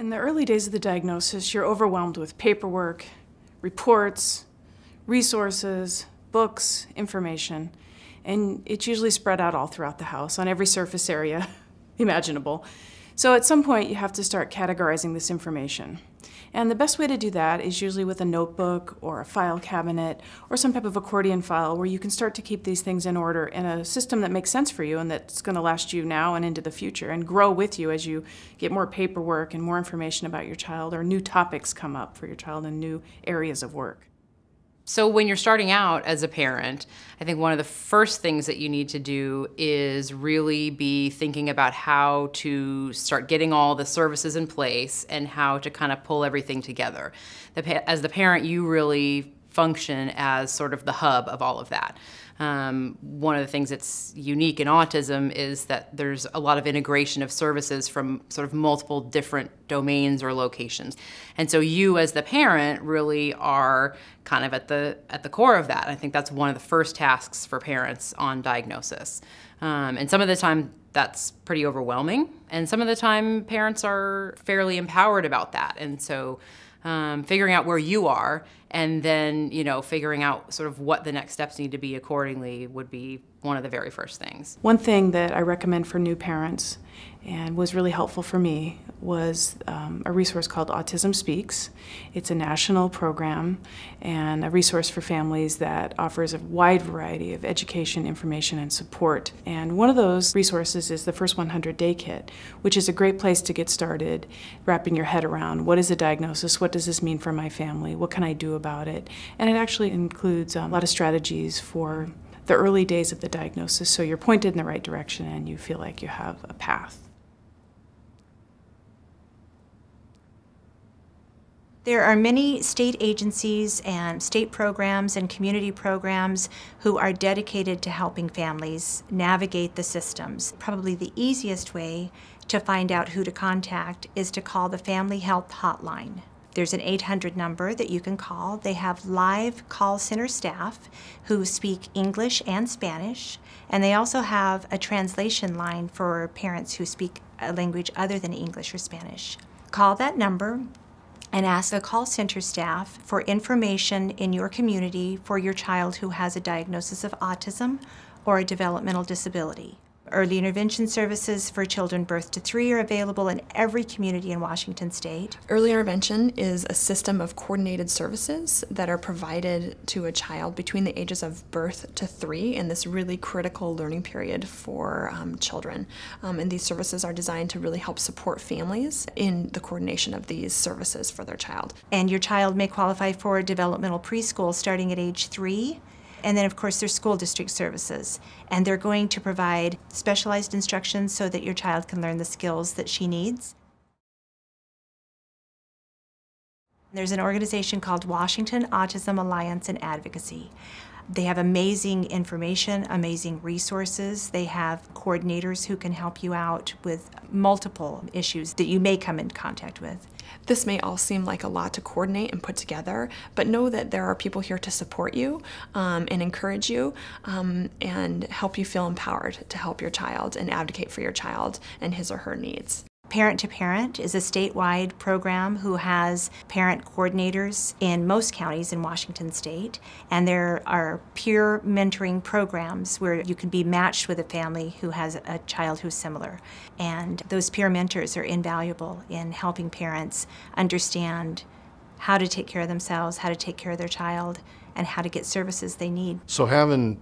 In the early days of the diagnosis, you're overwhelmed with paperwork, reports, resources, books, information, and it's usually spread out all throughout the house on every surface area imaginable. So at some point you have to start categorizing this information. And the best way to do that is usually with a notebook or a file cabinet or some type of accordion file where you can start to keep these things in order in a system that makes sense for you and that's going to last you now and into the future and grow with you as you get more paperwork and more information about your child or new topics come up for your child and new areas of work. So when you're starting out as a parent, I think one of the first things that you need to do is really be thinking about how to start getting all the services in place and how to kind of pull everything together. As the parent, you really function as sort of the hub of all of that. One of the things that's unique in autism is that there's a lot of integration of services from sort of multiple different domains or locations. And so you as the parent really are kind of at the core of that. I think that's one of the first tasks for parents on diagnosis. And some of the time that's pretty overwhelming, and some of the time parents are fairly empowered about that. And so figuring out where you are and then, figuring out sort of what the next steps need to be accordingly would be one of the very first things. One thing that I recommend for new parents and was really helpful for me was a resource called Autism Speaks. It's a national program and a resource for families that offers a wide variety of education, information, and support. And one of those resources is the First 100 Day Kit, which is a great place to get started wrapping your head around what is a diagnosis, what does this mean for my family, what can I do about it? And it actually includes a lot of strategies for the early days of the diagnosis, so you're pointed in the right direction and you feel like you have a path. There are many state agencies and state programs and community programs who are dedicated to helping families navigate the systems. Probably the easiest way to find out who to contact is to call the Family Health Hotline. There's an 800 number that you can call. They have live call center staff who speak English and Spanish, and they also have a translation line for parents who speak a language other than English or Spanish. Call that number and ask the call center staff for information in your community for your child who has a diagnosis of autism or a developmental disability. Early intervention services for children birth to 3 are available in every community in Washington State. Early intervention is a system of coordinated services that are provided to a child between the ages of birth to 3 in this really critical learning period for children. And these services are designed to really help support families in the coordination of these services for their child. And your child may qualify for a developmental preschool starting at age 3. And then, of course, there's school district services. And they're going to provide specialized instruction so that your child can learn the skills that she needs. There's an organization called Washington Autism Alliance and Advocacy. They have amazing information, amazing resources. They have coordinators who can help you out with multiple issues that you may come in contact with. This may all seem like a lot to coordinate and put together, but know that there are people here to support you and encourage you and help you feel empowered to help your child and advocate for your child and his or her needs. Parent to Parent is a statewide program who has parent coordinators in most counties in Washington State, and there are peer mentoring programs where you can be matched with a family who has a child who's similar. And those peer mentors are invaluable in helping parents understand how to take care of themselves, how to take care of their child, and how to get services they need. So having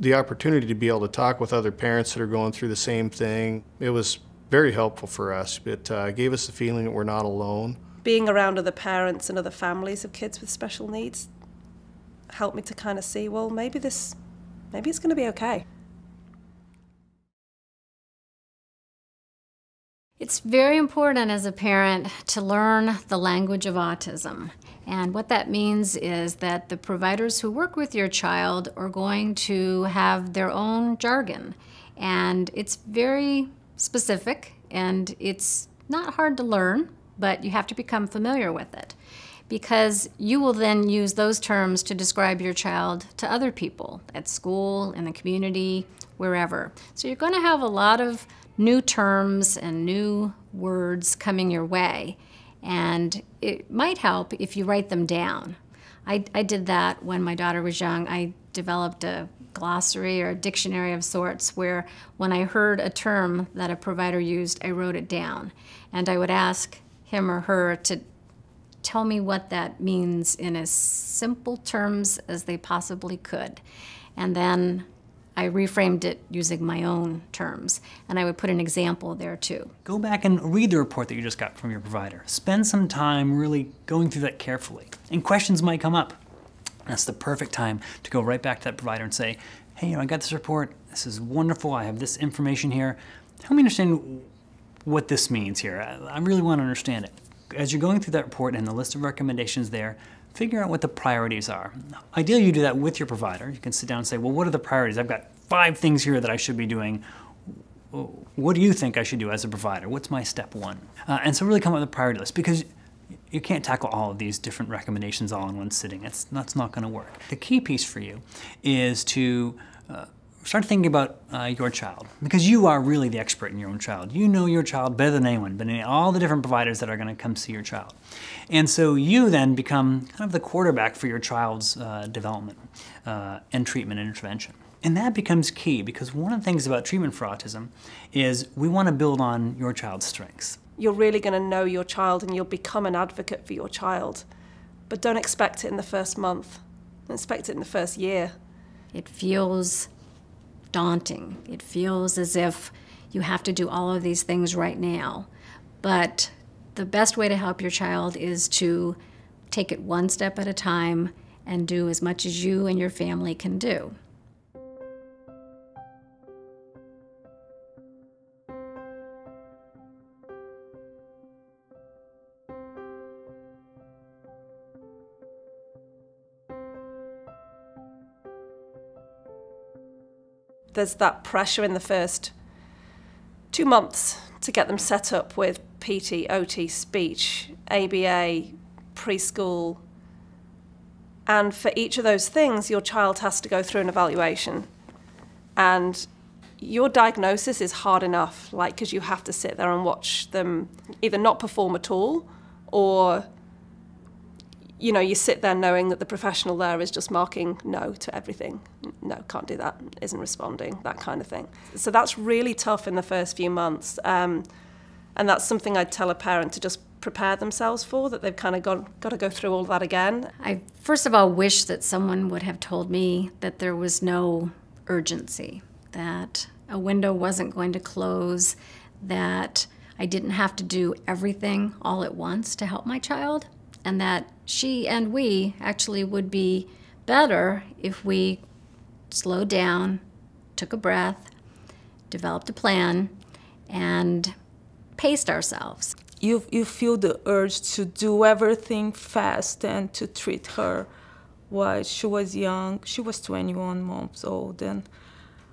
the opportunity to be able to talk with other parents that are going through the same thing, it was very helpful for us. It gave us the feeling that we're not alone. Being around other parents and other families of kids with special needs helped me to kind of see, well, maybe it's going to be okay. It's very important as a parent to learn the language of autism. And what that means is that the providers who work with your child are going to have their own jargon. And it's very specific, and it's not hard to learn, but you have to become familiar with it, because you will then use those terms to describe your child to other people at school, in the community, wherever. So you're going to have a lot of new terms and new words coming your way, And it might help if you write them down. I did that when my daughter was young. I developed a glossary or a dictionary of sorts where when I heard a term that a provider used, I wrote it down. And I would ask him or her to tell me what that means in as simple terms as they possibly could. And then I reframed it using my own terms, and I would put an example there too. Go back and read the report that you just got from your provider. Spend some time really going through that carefully. And questions might come up. That's the perfect time to go right back to that provider and say, hey, I got this report. This is wonderful. I have this information here. Help me understand what this means here. I really want to understand it. As you're going through that report and the list of recommendations there, figure out what the priorities are. Ideally, you do that with your provider. You can sit down and say, well, what are the priorities? I've got 5 things here that I should be doing. What do you think I should do as a provider? What's my step 1? And so really come up with a priority list, because you can't tackle all of these different recommendations all in one sitting. That's not going to work. The key piece for you is to start thinking about your child, because you are really the expert in your own child. You know your child better than anyone, but all the different providers that are going to come see your child. And so you then become kind of the quarterback for your child's development and treatment and intervention. And that becomes key, because one of the things about treatment for autism is we want to build on your child's strengths. You're really going to know your child and you'll become an advocate for your child. But don't expect it in the first month. Don't expect it in the first year. It feels daunting. It feels as if you have to do all of these things right now. But the best way to help your child is to take it one step at a time and do as much as you and your family can do. There's that pressure in the first 2 months to get them set up with PT, OT, speech, ABA, preschool. And for each of those things, your child has to go through an evaluation. And your diagnosis is hard enough, because you have to sit there and watch them either not perform at all, or you sit there knowing that the professional there is just marking no to everything. No, can't do that, isn't responding, that kind of thing. So that's really tough in the first few months. And that's something I'd tell a parent to just prepare themselves for, that they've kind of got to go through all that again. I first of all wish that someone would have told me that there was no urgency, that a window wasn't going to close, that I didn't have to do everything all at once to help my child, and that she and we actually would be better if we slowed down, took a breath, developed a plan, and paced ourselves. You feel the urge to do everything fast and to treat her while she was young. She was 21 months old, and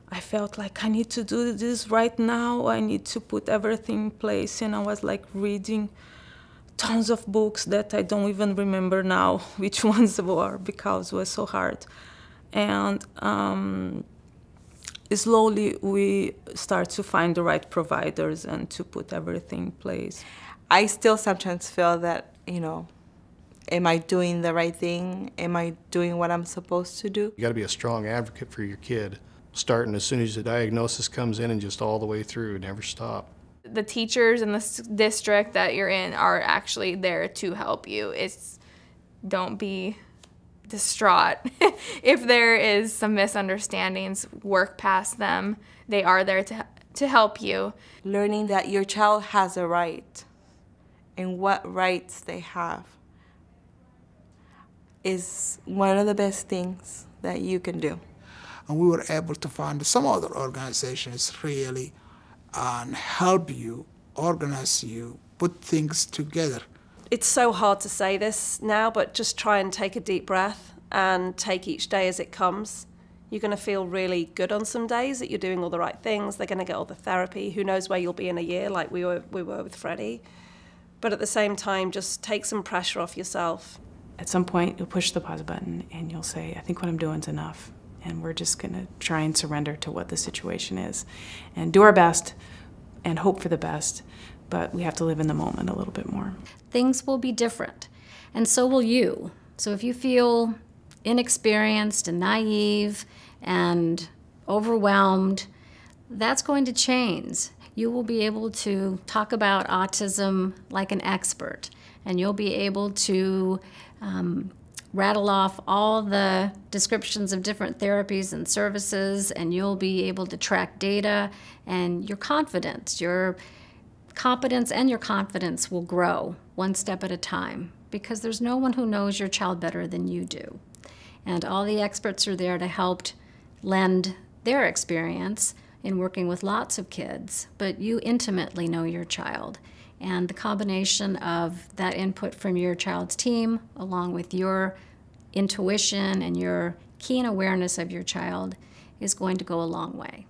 I felt like I need to do this right now. I need to put everything in place, and I was reading tons of books that I don't even remember now which ones were, because it was so hard. And slowly we start to find the right providers and to put everything in place. I still sometimes feel that, am I doing the right thing? Am I doing what I'm supposed to do? You got to be a strong advocate for your kid, starting as soon as the diagnosis comes in and just all the way through, never stop. The teachers in the district that you're in are actually there to help you. Don't be distraught. If there is some misunderstandings, work past them. They are there to help you. Learning that your child has a right and what rights they have is one of the best things that you can do. And we were able to find some other organizations really and help you, organize you, put things together. It's so hard to say this now, but just try and take a deep breath and take each day as it comes. You're going to feel really good on some days that you're doing all the right things. They're going to get all the therapy. Who knows where you'll be in a year, like we were with Freddie. But at the same time, just take some pressure off yourself. At some point, you'll push the pause button and you'll say, I think what I'm doing is enough. And we're just going to try and surrender to what the situation is and do our best and hope for the best, but we have to live in the moment a little bit more. Things will be different, and so will you. So if you feel inexperienced and naive and overwhelmed, that's going to change. You will be able to talk about autism like an expert, and you'll be able to rattle off all the descriptions of different therapies and services, and you'll be able to track data, and your confidence, your competence and your confidence will grow one step at a time, because there's no one who knows your child better than you do. And all the experts are there to help lend their experience in working with lots of kids, but you intimately know your child. And the combination of that input from your child's team, along with your intuition and your keen awareness of your child, is going to go a long way.